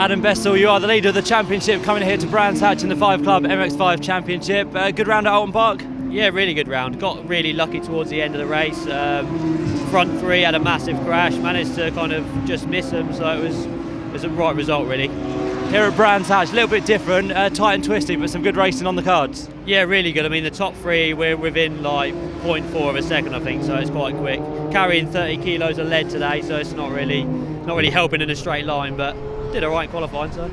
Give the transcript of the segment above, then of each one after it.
Adam Bessel, you are the leader of the championship, coming here to Brands Hatch in the 5 Club MX5 Championship. Good round at Alton Park? Yeah, really good round. Got really lucky towards the end of the race. Front three had a massive crash, managed to kind of just miss them, so it was a right result really. Here at Brands Hatch, a little bit different, tight and twisty, but some good racing on the cards. Yeah, really good. I mean, the top three, we're within like 0.4 of a second, I think, so it's quite quick. Carrying 30 kilos of lead today, so it's not really helping in a straight line, but did all right in qualifying, so.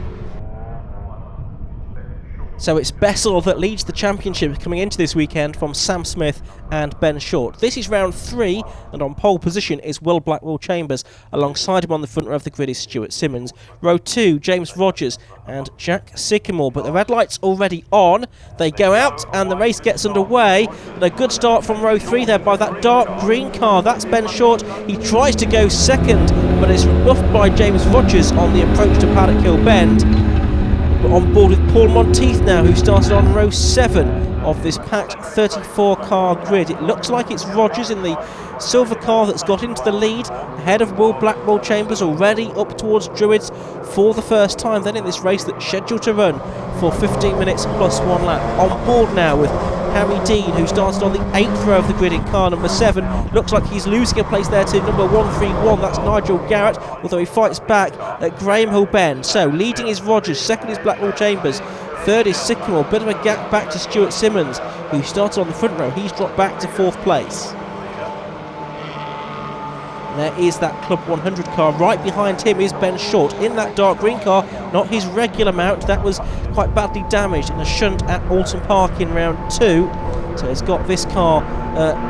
So it's Bessel that leads the championship coming into this weekend from Sam Smith and Ben Short. This is round 3, and on pole position is Will Blackwell Chambers. Alongside him on the front row of the grid is Stuart Simmons. Row 2, James Rogers and Jack Sycamore. But the red light's already on. They go out and the race gets underway. And a good start from row 3 there by that dark green car. That's Ben Short. He tries to go second, but is rebuffed by James Rogers on the approach to Paddock Hill Bend. But on board with Paul Monteith now, who started on row 7 of this packed 34 car grid. It looks like it's Rogers in the silver car that's got into the lead, ahead of Will Blackwell Chambers, already up towards Druids for the first time then in this race that's scheduled to run for 15 minutes plus 1 lap. On board now with Harry Dean, who started on the 8th row of the grid in car number 7. Looks like he's losing a place there to number 131, that's Nigel Garrett, although he fights back at Graham Hill Bend. So leading is Rogers, second is Blackwell Chambers, third is Sycamore. Bit of a gap back to Stuart Simmons, who started on the front row. He's dropped back to 4th place. There is that Club 100 car. Right behind him is Ben Short in that dark green car, not his regular mount. That was quite badly damaged in a shunt at Alton Park in round 2. So he's got this car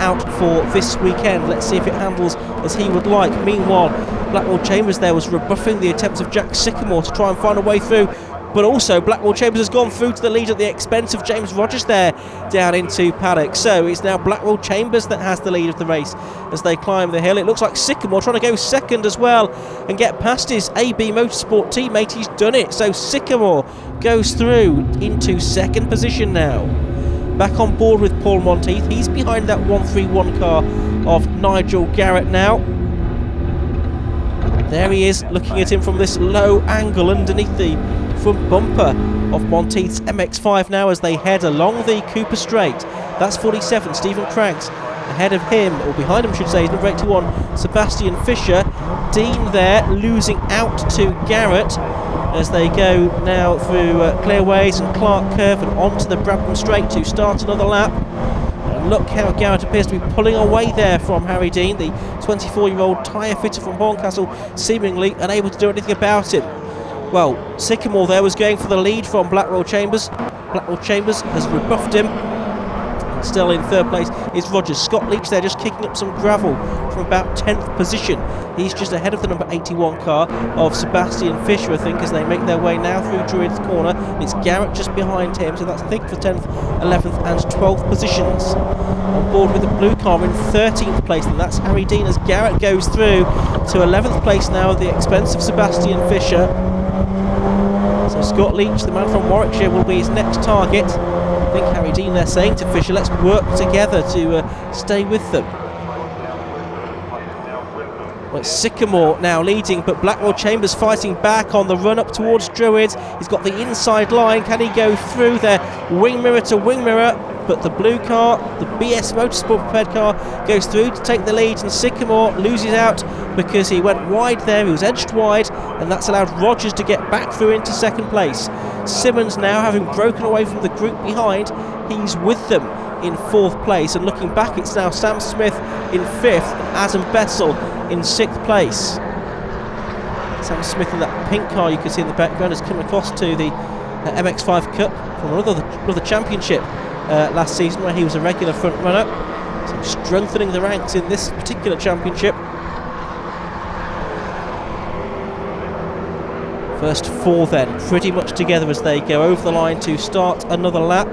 out for this weekend. Let's see if it handles as he would like. Meanwhile, Blackwell Chambers there was rebuffing the attempts of Jack Sycamore to try and find a way through. But also Blackwell Chambers has gone through to the lead at the expense of James Rogers there down into paddock. So it's now Blackwell Chambers that has the lead of the race as they climb the hill. It looks like Sycamore trying to go second as well and get past his AB Motorsport teammate. He's done it. So Sycamore goes through into 2nd position now. Back on board with Paul Monteith. He's behind that 131 car of Nigel Garrett now. There he is, looking at him from this low angle underneath the front bumper of Monteith's MX5 now as they head along the Cooper Straight. That's 47, Stephen Craggs. Ahead of him, or behind him, I should say, is number 81, Sebastian Fisher. Dean there, losing out to Garrett as they go now through Clearways and Clark Curve and onto the Bradham Straight to start another lap. And look how Garrett appears to be pulling away there from Harry Dean, the 24-year-old tyre fitter from Horncastle, seemingly unable to do anything about it. Well, Sycamore there was going for the lead from Blackwell Chambers. Blackwell Chambers has rebuffed him. And still in 3rd place is Rogers. Scott Leach there just kicking up some gravel from about 10th position. He's just ahead of the number 81 car of Sebastian Fisher, I think, as they make their way now through Druids Corner. It's Garrett just behind him, so that's, I think, for 10th, 11th and 12th positions. On board with the blue car in 13th place, and that's Harry Dean as Garrett goes through to 11th place now at the expense of Sebastian Fisher. So Scott Leach, the man from Warwickshire, will be his next target. I think Harry Dean there saying to Fisher, let's work together to stay with them. Well, it's Sycamore now leading, but Blackwell Chambers fighting back on the run up towards Druids. He's got the inside line. Can he go through there? Wing mirror to wing mirror. But the blue car, the BS Motorsport prepared car, goes through to take the lead, and Sycamore loses out because he went wide there. He was edged wide, and that's allowed Rogers to get back through into 2nd place. Simmons now, having broken away from the group behind, he's with them in 4th place, and looking back it's now Sam Smith in 5th and Adam Bessel in 6th place. Sam Smith in that pink car you can see in the background has come across to the MX5 Cup from another championship last season where he was a regular front runner, so strengthening the ranks in this particular championship. First 4 then, pretty much together as they go over the line to start another lap.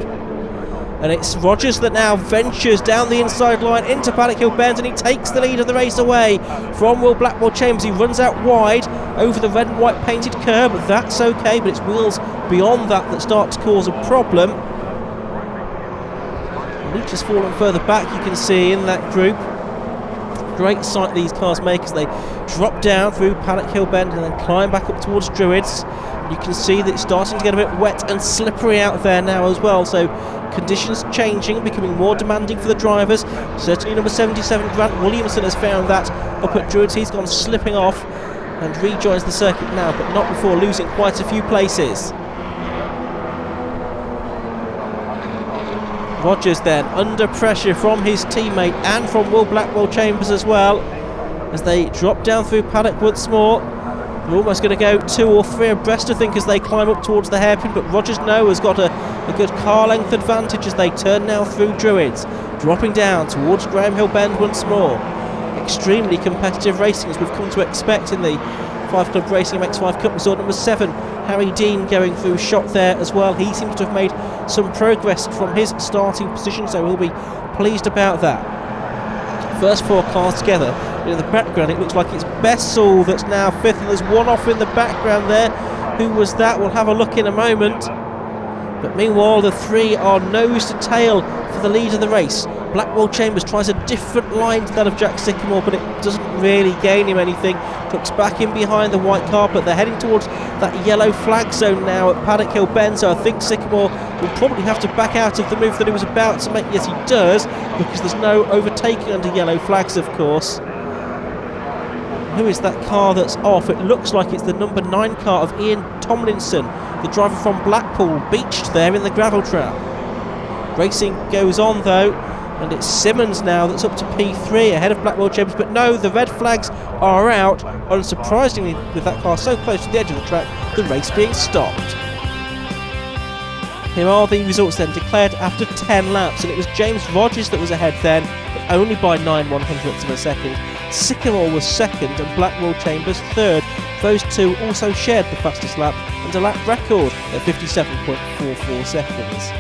And it's Rogers that now ventures down the inside line into Paddock Hill Bend, and he takes the lead of the race away from Will Blackwell Chambers. He runs out wide over the red and white painted curb. That's okay, but it's wheels beyond that start to cause a problem. Leach has fallen further back, you can see, in that group. great sight these cars make as they drop down through Paddock Hill Bend and then climb back up towards Druids. You can see that it's starting to get a bit wet and slippery out there now as well, so conditions changing, becoming more demanding for the drivers. Certainly number 77 Grant Williamson has found that up at Druids. He's gone slipping off and rejoins the circuit now, but not before losing quite a few places. Rogers then under pressure from his teammate and from Will Blackwell Chambers as well as they drop down through Paddock once more. They're almost going to go 2 or 3 abreast, I think, as they climb up towards the hairpin, but Rogers has got a good car length advantage as they turn now through Druids, dropping down towards Graham Hill Bend once more. Extremely competitive racing as we've come to expect in the 5 Club Racing MX5 Cup. We saw number 7 Harry Dean going through shot there as well. He seems to have made some progress from his starting position, so we'll be pleased about that. First 4 cars together. In the background it looks like it's Bessel that's now 5th, and there's one off in the background there. Who was that? We'll have a look in a moment. But meanwhile the 3 are nose to tail for the lead of the race. Blackwell Chambers tries a different line to that of Jack Sycamore, but it doesn't really gain him anything. Tucks back in behind the white car, but they're heading towards that yellow flag zone now at Paddock Hill Bend, so I think Sycamore will probably have to back out of the move that he was about to make. Yes, he does, because there's no overtaking under yellow flags, of course. Who is that car that's off? It looks like it's the number 9 car of Ian Tomlinson, the driver from Blackpool, beached there in the gravel trap. Racing goes on though, and it's Simmons now that's up to P3 ahead of Blackwell Chambers, but no, the red flags are out. Unsurprisingly, with that car so close to the edge of the track, the race being stopped. Here are the results then, declared after 10 laps, and it was James Rogers that was ahead then, but only by 9/100ths of a second. Sycamore was second and Blackwell Chambers third. Those two also shared the fastest lap and a lap record at 57.44 seconds.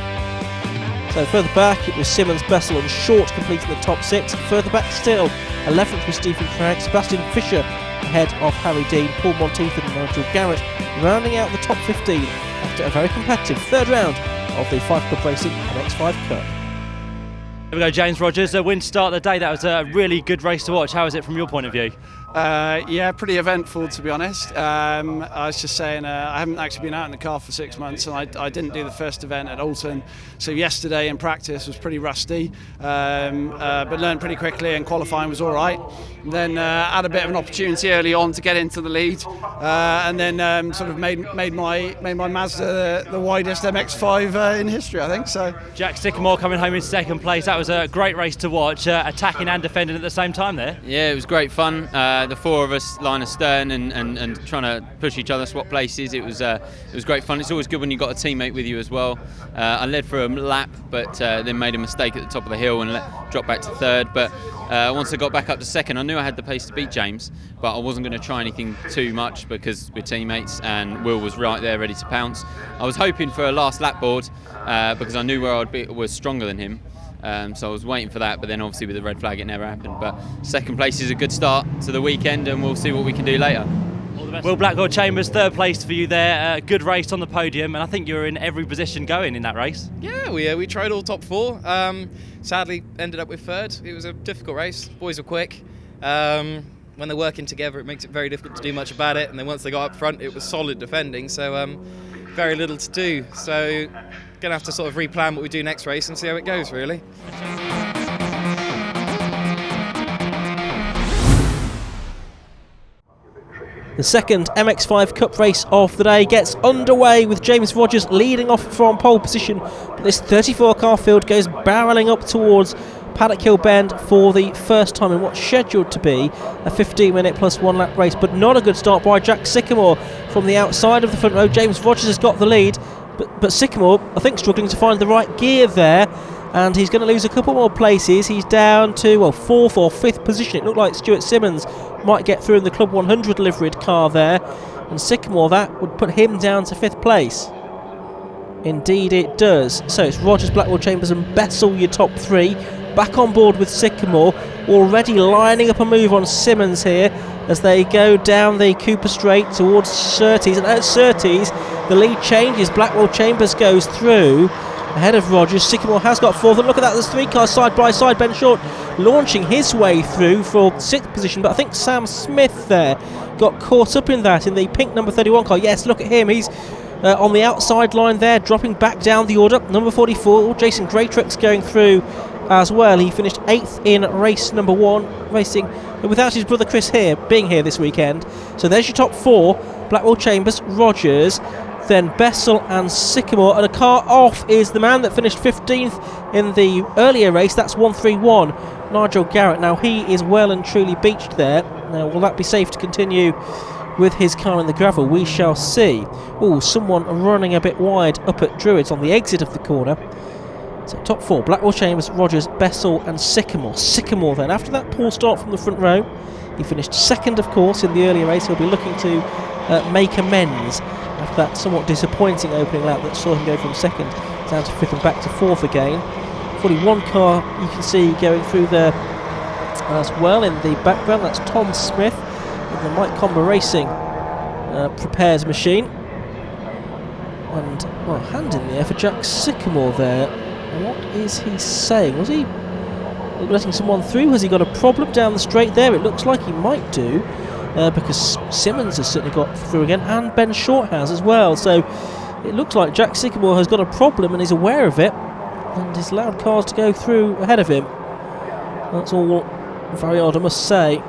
So further back it was Simmons, Bessel and Short completing the top 6. Further back still, 11th was Stephen Cragg, Sebastian Fisher ahead of Harry Dean, Paul Monteith and Nigel Garrett rounding out the top 15 after a very competitive third round of the 5 Club Racing MX5 Cup. There we go, James Rogers, a win to start the day. That was a really good race to watch. How was it from your point of view? Yeah, pretty eventful to be honest. I was just saying I haven't actually been out in the car for 6 months, and I didn't do the first event at Alton, so yesterday in practice was pretty rusty, but learned pretty quickly, and qualifying was all right. Then had a bit of an opportunity early on to get into the lead, and then sort of made my Mazda the widest MX-5 in history, I think. So Jack Sycamore coming home in second place. That was a great race to watch, attacking and defending at the same time there. Yeah, it was great fun. The 4 of us line astern and trying to push each other, swap places. It was great fun. It's always good when you've got a teammate with you as well. I led for a lap, but then made a mistake at the top of the hill and dropped back to third. But once I got back up to second, I knew I had the pace to beat James, but I wasn't going to try anything too much because we're teammates and Will was right there ready to pounce. I was hoping for a last lap board because I knew where I'd be was stronger than him. So I was waiting for that, but then obviously with the red flag it never happened. But second place is a good start to the weekend, and we'll see what we can do later. Will Blackwell Chambers, third place for you there. Good race on the podium, and I think you were in every position going in that race. Yeah, we tried all top 4. Sadly ended up with third. It was a difficult race. Boys were quick. When they're working together it makes it very difficult to do much about it, and then once they got up front it was solid defending, so very little to do. So going to have to sort of replan what we do next race and see how it goes, really. The second MX5 Cup race of the day gets underway with James Rogers leading off from pole position. But this 34 car field goes barrelling up towards Paddock Hill Bend for the first time in what's scheduled to be a 15-minute plus 1 lap race, but not a good start by Jack Sycamore from the outside of the front row. James Rogers has got the lead, but Sycamore, I think, struggling to find the right gear there, and he's going to lose a couple more places. He's down to 4th or 5th position. It looked like Stuart Simmons might get through in the Club 100 liveried car there, and Sycamore, that would put him down to 5th place. Indeed it does. So it's Rogers, Blackwell Chambers and Bessel, your top 3. Back on board with Sycamore, already lining up a move on Simmons here as they go down the Cooper Straight towards Surtees, and at Surtees the lead changes. Blackwell Chambers goes through, ahead of Rogers. Sycamore has got 4th, and look at that, there's 3 cars side by side. Ben Short launching his way through for 6th position, but I think Sam Smith there got caught up in that in the pink number 31 car. Yes, look at him, he's on the outside line there, dropping back down the order. Number 44, Jason Greatrix going through as well. He finished 8th in race number 1, racing without his brother Chris here, being here this weekend. So there's your top 4, Blackwell Chambers, Rogers, then Bessel and Sycamore, and a car off is the man that finished 15th in the earlier race. That's 131, Nigel Garrett. Now he is well and truly beached there. Now will that be safe to continue with his car in the gravel? We shall see. Oh, someone running a bit wide up at Druids on the exit of the corner. So top 4, Blackwell Chambers, Rogers, Bessel and Sycamore. Sycamore then, after that poor start from the front row, he finished 2nd of course in the earlier race. He'll be looking to make amends after that somewhat disappointing opening lap that saw him go from 2nd down to 5th and back to 4th again. 41 car you can see going through there as well in the background. That's Tom Smith in the Mike Comber Racing prepares machine. And well, hand in the air for Jack Sycamore there. What is he saying? Was he letting someone through? Has he got a problem down the straight there? It looks like he might do, because Simmons has certainly got through again, and Ben Short has as well. So it looks like Jack Sycamore has got a problem and is aware of it, and has allowed cars to go through ahead of him. That's all very odd, I must say.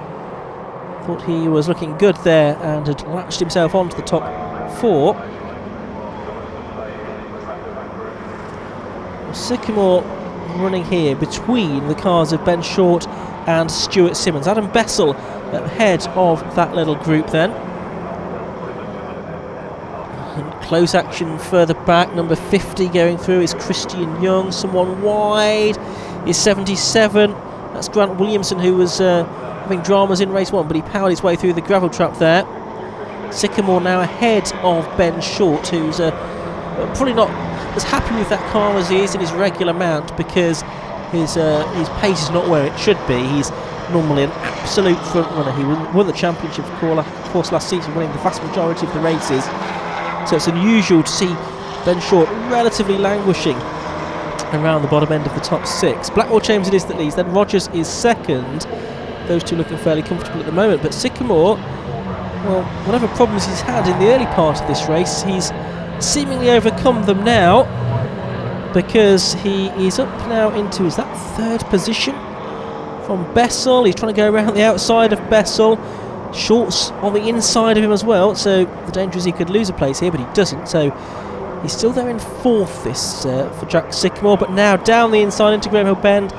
Thought he was looking good there and had latched himself onto the top 4. Sycamore running here between the cars of Ben Short and Stuart Simmons. Adam Bessel ahead of that little group then. And close action further back, number 50 going through is Christian Young. Someone wide is 77. That's Grant Williamson, who was having dramas in race 1, but he powered his way through the gravel trap there. Sycamore now ahead of Ben Short, who's probably not as happy with that car as he is in his regular mount, because his pace is not where it should be. He's normally an absolute front runner. He won the championship course last season, winning the vast majority of the races. So it's unusual to see Ben Short relatively languishing around the bottom end of the top 6. Blackwell Chambers it is that leads, then Rogers is 2nd. Those two looking fairly comfortable at the moment, but Sycamore, well, whatever problems he's had in the early part of this race, he's seemingly overcome them now, because he is up now into, is that 3rd position from Bessel. He's trying to go around the outside of Bessel. Short's on the inside of him as well, so the danger is he could lose a place here, but he doesn't. So he's still there in 4th this for Jack Sycamore, but now down the inside into Graham Hill Bend.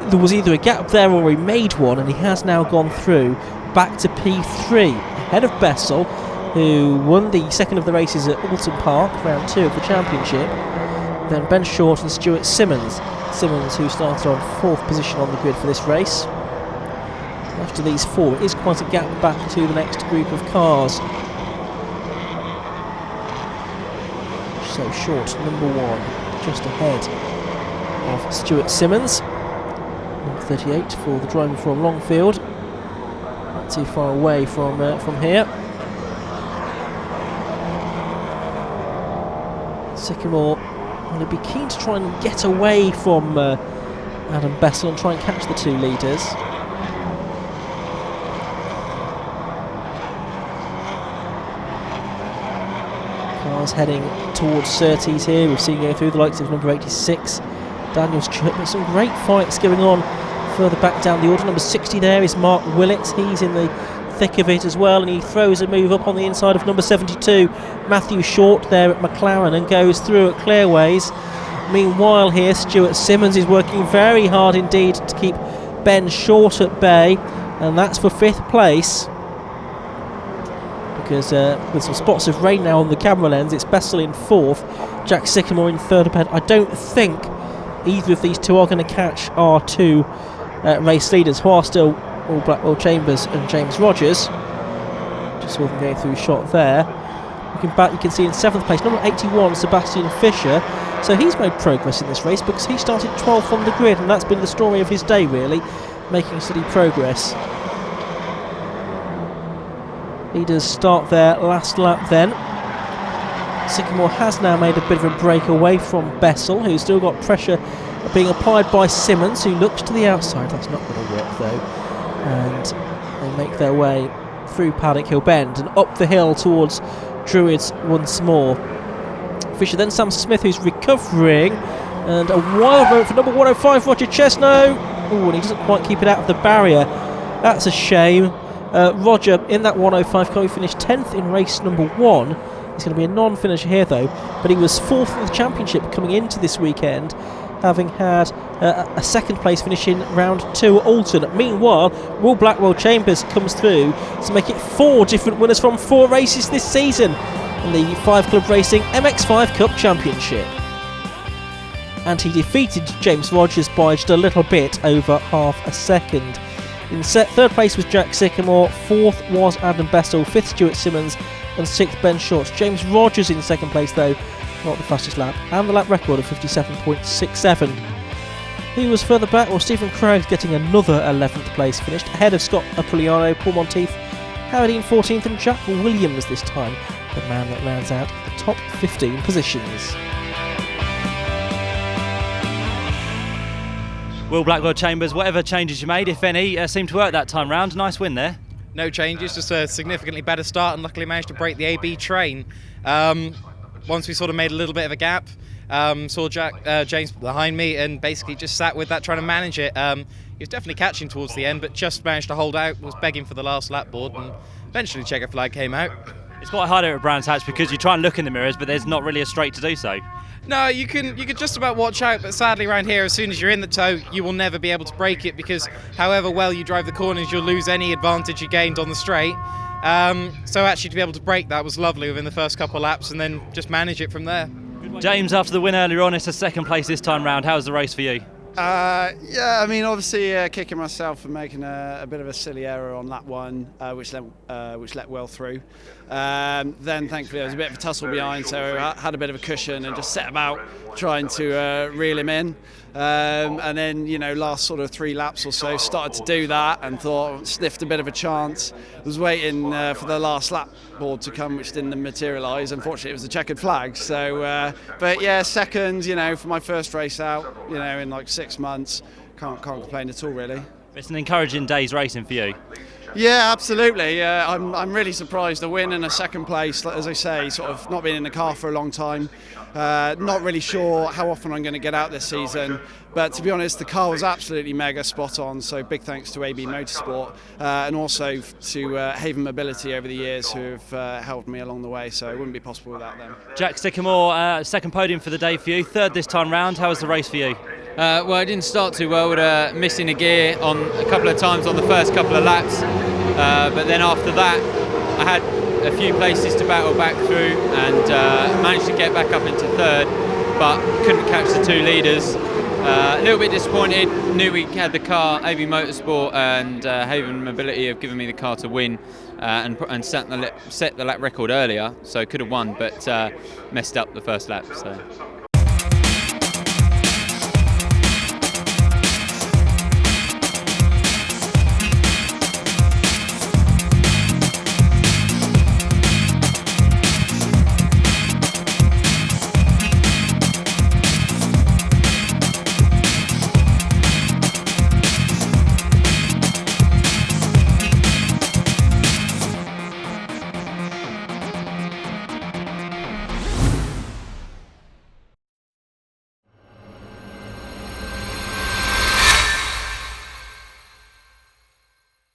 There was either a gap there or he made one, and he has now gone through back to P3 ahead of Bessel, who won the 2nd of the races at Alton Park, round 2 of the championship. Then Ben Short and Stuart Simmons. Simmons, who started on 4th position on the grid for this race. After these 4, it is quite a gap back to the next group of cars. So Short, number 1, just ahead of Stuart Simmons. Number 38 for the driver from Longfield. Not too far away from here. Sycamore will be keen to try and get away from Adam Bessel and try and catch the 2 leaders. Cars heading towards Surtees here. We've seen going through the likes of number 86, Daniels Church, but some great fights going on further back down the order. Number 60 there is Mark Willett. He's in the thick of it as well, and he throws a move up on the inside of number 72, Matthew Short there at McLaren, and goes through at Clearways. Meanwhile here, Stuart Simmons is working very hard indeed to keep Ben Short at bay, and that's for 5th place, because with some spots of rain now on the camera lens, it's Bessel in 4th, Jack Sycamore in 3rd up ahead. I don't think either of these two are going to catch our 2 race leaders, who are still all Blackwell Chambers and James Rogers. Just saw them going through shot there. Looking back, you can see in 7th place, number 81, Sebastian Fisher. So he's made progress in this race, because he started 12th on the grid, and that's been the story of his day, really, making steady progress. Leaders start their last lap then. Sycamore has now made a bit of a break away from Bessel, who's still got pressure being applied by Simmons, who looks to the outside. That's not going to work though. And they make their way through Paddock Hill Bend and up the hill towards Druids once more. Fisher, then Sam Smith, who's recovering, and a wild moment for number 105, Roger Chesno. Oh, and he doesn't quite keep it out of the barrier. That's a shame. Roger in that 105 car, he finished 10th in race number 1. He's going to be a non-finisher here though, but he was 4th in the championship coming into this weekend, having had a second place finish in round 2 at Alton. Meanwhile, Will Blackwell Chambers comes through to make it 4 different winners from 4 races this season in the 5 Club Racing MX5 Cup Championship. And he defeated James Rogers by just a little bit over half a second. In third place was Jack Sycamore, 4th was Adam Bessel, 5th Stuart Simmons, and 6th Ben Shorts. James Rogers in second place though, not the fastest lap, and the lap record of 57.67. Who was further back? Well, Stephen Craggs getting another 11th place finished, ahead of Scott Apuliano, Paul Monteith, Howard Dean 14th, and Jack Williams this time, the man that lands out the top 15 positions. Will Blackwell Chambers, whatever changes you made, if any, seemed to work that time round. Nice win there. No changes, just a significantly better start, and luckily managed to break the AB train. Once we sort of made a little bit of a gap, saw James behind me and basically just sat with that, trying to manage it. He was definitely catching towards the end, but just managed to hold out, was begging for the last lap board, and eventually checker flag came out. It's quite hard here at Brands Hatch because you try and look in the mirrors, but there's not really a straight to do so. No, you can just about watch out, but sadly around here, as soon as you're in the tow, you will never be able to break it, because however well you drive the corners, you'll lose any advantage you gained on the straight. So actually to be able to break that was lovely within the first couple of laps, and then just manage it from there. James, after the win earlier on, it's a second place this time round. How's the race for you? Yeah, I mean, obviously kicking myself for making a bit of a silly error on lap 1, which let well through. Then thankfully there was a bit of a tussle behind, so I had a bit of a cushion and just set about trying to reel him in. And then, last sort of 3 laps or so, started to do that and sniffed a bit of a chance. Was waiting for the last lap board to come, which didn't materialise. Unfortunately, it was the checkered flag. So, but yeah, second, for my first race out, in like 6 months, can't complain at all, really. It's an encouraging day's racing for you. Yeah, absolutely. I'm really surprised. A win and a second place, as I say, sort of not been in the car for a long time. Not really sure how often I'm going to get out this season. But to be honest, the car was absolutely mega spot on. So big thanks to AB Motorsport and also to Haven Mobility over the years who have helped me along the way. So it wouldn't be possible without them. Jack Sycamore, second podium for the day for you. Third this time round. How was the race for you? Well, I didn't start too well with missing a gear on a couple of times on the first couple of laps, but then after that I had a few places to battle back through and managed to get back up into third, but couldn't catch the 2 leaders. A little bit disappointed, knew we had the car. AB Motorsport and Haven Mobility have given me the car to win and set the lap record earlier, so could have won, but messed up the first lap. So.